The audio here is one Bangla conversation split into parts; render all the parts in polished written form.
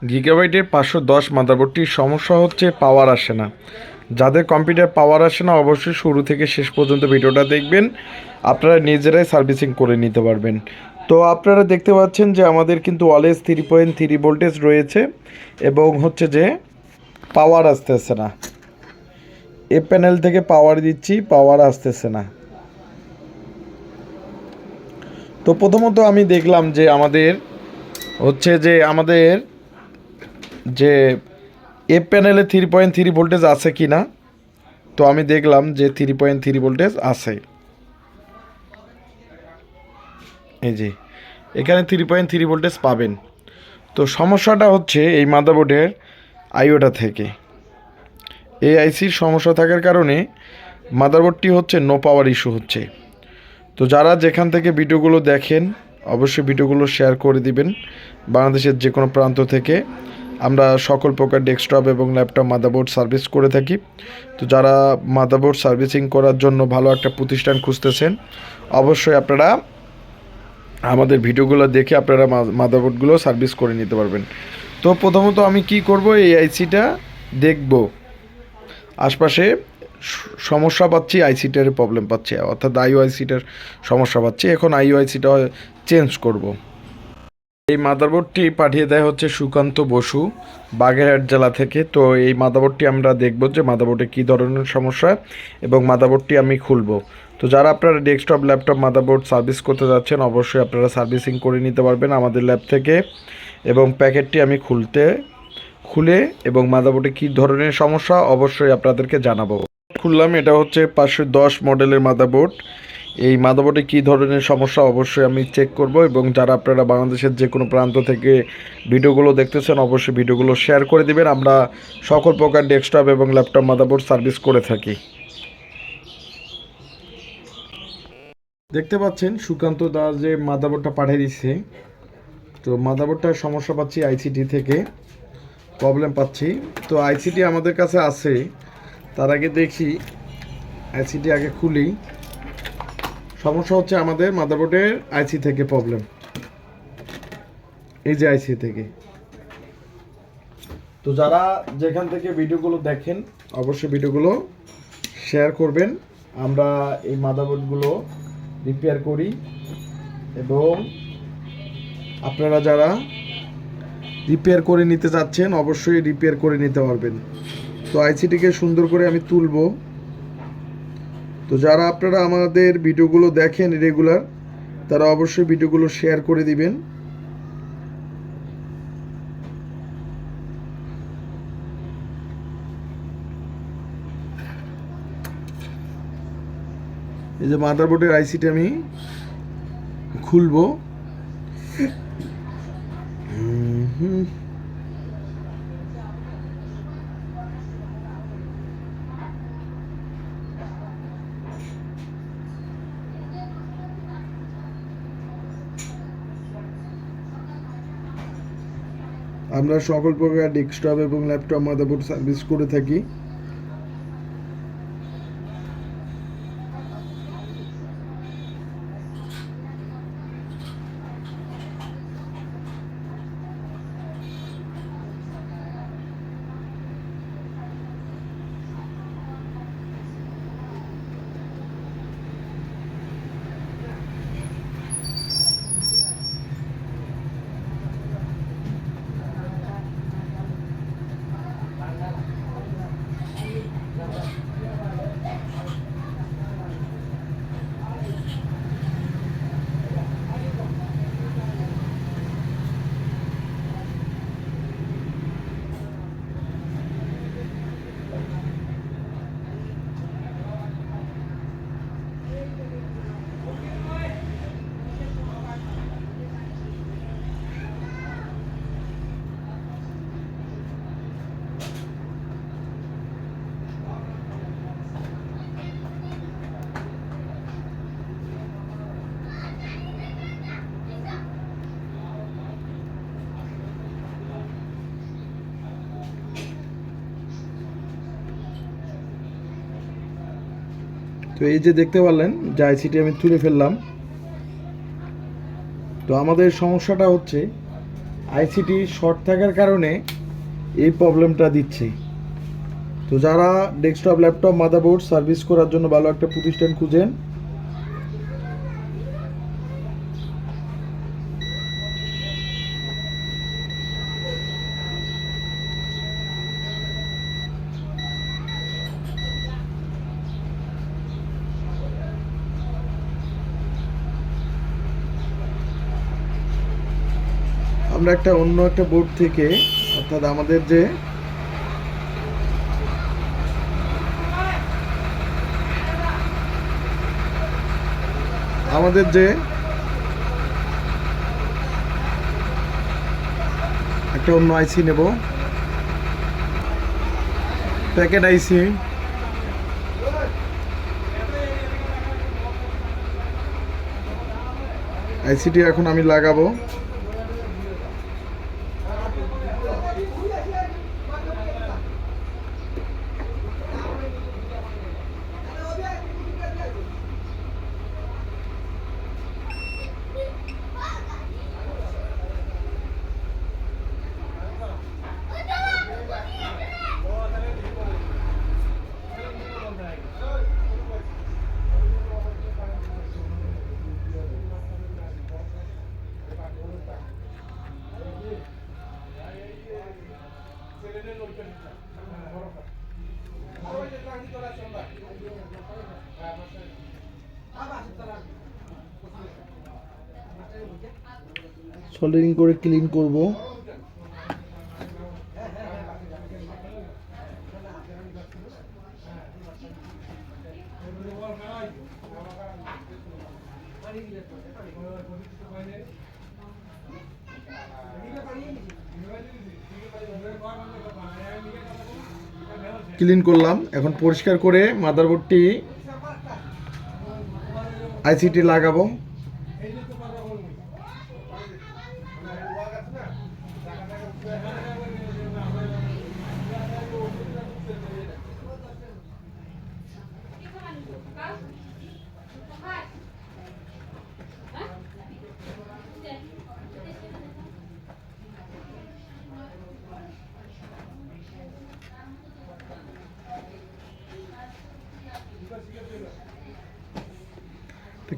গিগাবাইটের 510 মাদারবোর্ডটির সমস্যা হচ্ছে পাওয়ার আসে না। যাদের কম্পিউটার পাওয়ার আসে না অবশ্যই শুরু থেকে শেষ পর্যন্ত ভিডিওটা দেখবেন, আপনারা নিজেরাই সার্ভিসিং করে নিতে পারবেন। তো আপনারা দেখতে পাচ্ছেন যে আমাদের কিন্তু অলওয়েজ 3.3 ভোল্টেজ রয়েছে এবং হচ্ছে যে পাওয়ার আসতেছে না। এ প্যানেল থেকে পাওয়ার দিচ্ছি, পাওয়ার আসতেছে না। তো প্রথমত আমি দেখলাম যে আমাদের যে এ প্যানেলে 3.3 ভোল্টেজ আছে কি না। তো আমি দেখলাম যে 3.3 ভোল্টেজ আছে। এই যে এখানে 3.3 ভোল্টেজ পাবেন। তো সমস্যাটা হচ্ছে এই মাদারবোর্ডের আইওটা থেকে। এই আইসির সমস্যা থাকার কারণে মাদারবোর্ডটি হচ্ছে নো পাওয়ার ইস্যু হচ্ছে। তো যারা যেখান থেকে ভিডিওগুলো দেখেন অবশ্যই ভিডিওগুলো শেয়ার করে দিবেন। বাংলাদেশের যে কোনো প্রান্ত থেকে আমরা সকল প্রকার ডেস্কটপ এবং ল্যাপটপ মাদারবোর্ড সার্ভিস করে থাকি। তো যারা মাদারবোর্ড সার্ভিসিং করার জন্য ভালো একটা প্রতিষ্ঠান খুঁজতেছেন অবশ্যই আপনারা আমাদের ভিডিওগুলো দেখে আপনারা মাদারবোর্ডগুলো সার্ভিস করে নিতে পারবেন। তো প্রথমত আমি কি করব, এই আইসিটা দেখব, আশপাশে সমস্যা পাচ্ছি, আইসিটার প্রবলেম পাচ্ছি, অর্থাৎ আইওআইসিটার সমস্যা পাচ্ছি। এখন আইওআইসিটা চেঞ্জ করব। এই মাদারবোর্ডটি পাঠিয়ে দেয় হচ্ছে সুকান্ত বসু, বাগেরহাট জেলা থেকে। তো এই মাদারবোর্ডটি আমরা দেখব যে মাদারবোর্ডে কী ধরনের সমস্যা এবং মাদারবোর্ডটি আমি খুলব। তো যারা আপনারা ডেস্কটপ ল্যাপটপ মাদারবোর্ড সার্ভিস করতে যাচ্ছেন অবশ্যই আপনারা সার্ভিসিং করে নিতে পারবেন আমাদের ল্যাব থেকে। এবং প্যাকেটটি আমি খুলে এবং মাদারবোর্ডে কী ধরনের সমস্যা অবশ্যই আপনাদেরকে জানাবো। খুললাম, এটা হচ্ছে 510 মডেলের মাদারবোর্ড। এই মাদারবোর্ডে কী ধরনের সমস্যা অবশ্যই আমি চেক করব। এবং যারা আপনারা বাংলাদেশের যে কোনো প্রান্ত থেকে ভিডিওগুলো দেখতেছেন অবশ্যই ভিডিওগুলো শেয়ার করে দিবেন। আমরা সকল প্রকার ডেস্কটপ এবং ল্যাপটপ মাদারবোর্ড সার্ভিস করে থাকি। দেখতে পাচ্ছেন সুকান্ত দাস যে মাদারবোর্ডটা পাঠিয়ে দিচ্ছে। তো মাদারবোর্ডটার সমস্যা পাচ্ছি আইসিটি থেকে, প্রবলেম পাচ্ছি। তো আইসিটি আমাদের কাছে আছে, তার আগে দেখি আইসিটি আগে খুলি। সমস্যা হচ্ছে আমাদের মাদারবোর্ডের আইসি থেকে প্রবলেম, এই যে আইসি থেকে। তো যারা যেখান থেকে ভিডিওগুলো দেখেন অবশ্যই ভিডিওগুলো শেয়ার করবেন। আমরা এই মাদারবোর্ডগুলো রিপেয়ার করি এবং আপনারা যারা রিপেয়ার করে নিতে চাচ্ছেন অবশ্যই রিপেয়ার করে নিতে পারবেন। তো আইসিটিকে সুন্দর করে আমি তুলব। তো যারা আপনারা আমাদের ভিডিওগুলো দেখেন রেগুলার তারা অবশ্যই ভিডিওগুলো শেয়ার করে দিবেন। এই যে মাদারবোর্ডের আইসিটি আমি খুলবো। আমরা সকল প্রকার ডেস্কটপ এবং ল্যাপটপ মাদারবোর্ড সার্ভিস করে থাকি। তো এই যে দেখতে পারলেন যে আইসিটি আমি তুলে ফেললাম। তো আমাদের সমস্যাটা হচ্ছে আইসিটি শর্ট থাকার কারণে এই প্রবলেমটা দিচ্ছে। তো যারা ডেস্কটপ ল্যাপটপ মাদারবোর্ড সার্ভিস করার জন্য ভালো একটা প্রতিষ্ঠান খুঁজেন, আমরা অন্য একটা বোর্ড থেকে, অর্থাৎ আমাদের যে একটা অন্য আইসি নেব, প্যাকেট আইসি। আইসিটি এখন আমি লাগাবো। সোল্ডারিং করে ক্লিন করব। ক্লিন করলাম। এখন পরিষ্কার করে মাদারবোর্ডটি আইসিটি লাগাবো।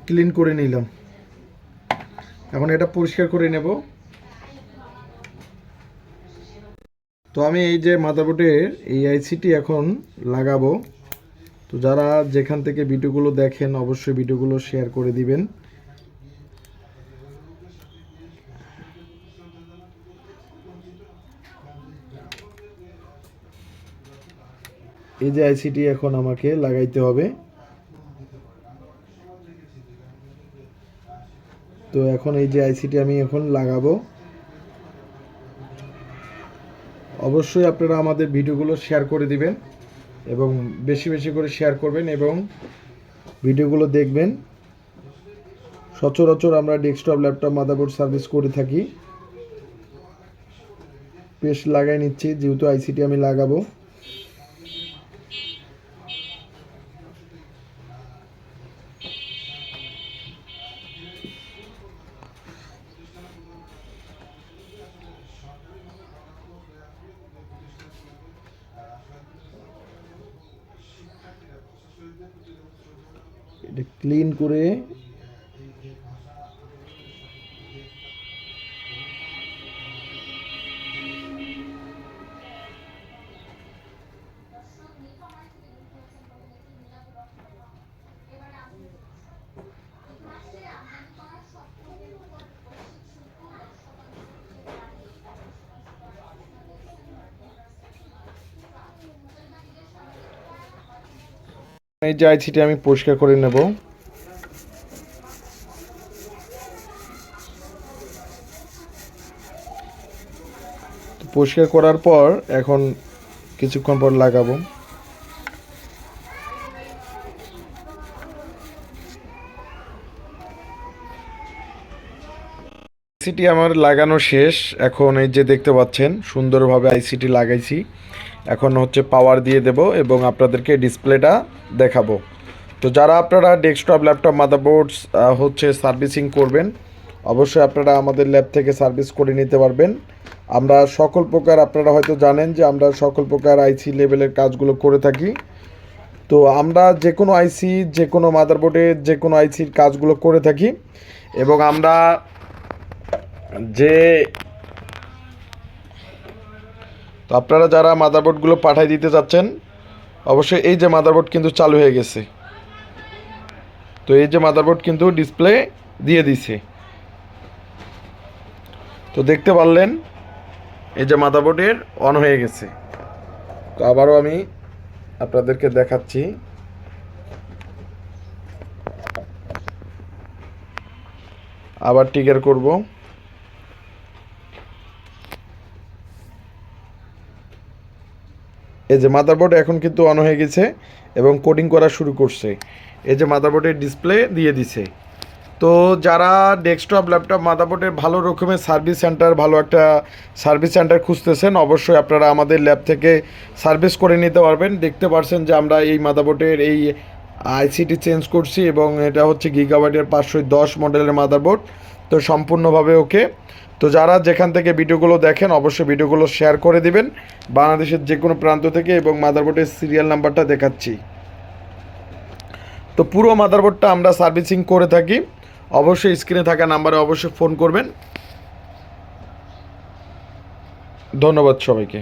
ক্লিন করে নিলাম। এখন এটা পরিষ্কার করে নেব। তো আমি এই যে মাদারবোর্ডের এই আইসিটি এখন লাগাবো। তো যারা যেখান থেকে ভিডিওগুলো দেখেন অবশ্যই ভিডিওগুলো শেয়ার করে দিবেন। এই যে আইসিটি এখন আমাকে লাগাইতে হবে। তো এখন এই যে আইসিটি আমি এখন লাগাবো। অবশ্যই আপনারা আমাদের ভিডিওগুলো শেয়ার করে দিবেন এবং বেশি বেশি করে শেয়ার করবেন এবং ভিডিওগুলো দেখবেন। সচরাচর আমরা ডেস্কটপ ল্যাপটপ মাদারবোর্ড সার্ভিস করে থাকি। পেস্ট লাগাই নিচ্ছি যেহেতু আইসিটি আমি লাগাবো। এটা ক্লিন করে এই যে আইসিটি আমি পরিষ্কার করে নেব। পরিষ্কার করার পর এখন কিছুক্ষণ পর লাগাবো। আইসিটি আমার লাগানো শেষ। এখন এই যে দেখতে পাচ্ছেন সুন্দরভাবে আইসিটি লাগাইছি। এখন হচ্ছে পাওয়ার দিয়ে দেব এবং আপনাদেরকে ডিসপ্লেটা দেখাবো। তো যারা আপনারা ডেস্কটপ ল্যাপটপ মাদারবোর্ডস হচ্ছে সার্ভিসিং করবেন অবশ্যই আপনারা আমাদের ল্যাব থেকে সার্ভিস করে নিতে পারবেন। আমরা সকল প্রকার, আপনারা হয়তো জানেন যে আমরা সকল প্রকার আইসি লেভেলের কাজগুলো করে থাকি। তো আমরা যে কোনো আইসি, যে কোনো মাদারবোর্ডের যে কোনো আইসির কাজগুলো করে থাকি। এবং আমরা যে তো আপনারা যারা মাদারবোর্ডগুলো পাঠিয়ে দিতে চাচ্ছেন, অবশ্যই এই যে মাদারবোর্ড কিন্তু চালু হয়ে গেছে। তো এই যে মাদারবোর্ড কিন্তু ডিসপ্লে দিয়ে দিছে। তো দেখতে পারলেন এই যে মাদারবোর্ডের অন হয়ে গেছে। তো আবারও আমি আপনাদেরকে দেখাচ্ছি। আবার ট্রিগার করব। এই যে মাদারবোর্ড এখন কিন্তু অন হয়ে গেছে এবং কোডিং করা শুরু করছে। এই যে মাদারবোর্ডের ডিসপ্লে দিয়ে দিছে। তো যারা ডেস্কটপ ল্যাপটপ মাদারবোর্ডের ভালো রকমের সার্ভিস সেন্টার, ভালো একটা সার্ভিস সেন্টার খুঁজতেছেন, অবশ্যই আপনারা আমাদের ল্যাব থেকে সার্ভিস করে নিতে পারবেন। দেখতে পাচ্ছেন যে আমরা এই মাদারবোর্ডের এই আইসিটি চেঞ্জ করছি এবং এটা হচ্ছে গিগাবাইটের 510 মডেলের মাদারবোর্ড। তো সম্পূর্ণভাবে ওকে। তো যারা যেখান থেকে ভিডিওগুলো দেখেন অবশ্যই ভিডিওগুলো শেয়ার করে দিবেন বাংলাদেশের যে কোনো প্রান্ত থেকে। এবং মাদারবোর্ডের সিরিয়াল নাম্বারটা দেখাচ্ছি। তো পুরো মাদারবোর্ডটা আমরা সার্ভিসিং করে থাকি। অবশ্যই স্ক্রিনে থাকা নাম্বারে অবশ্যই ফোন করবেন। ধন্যবাদ সবাইকে।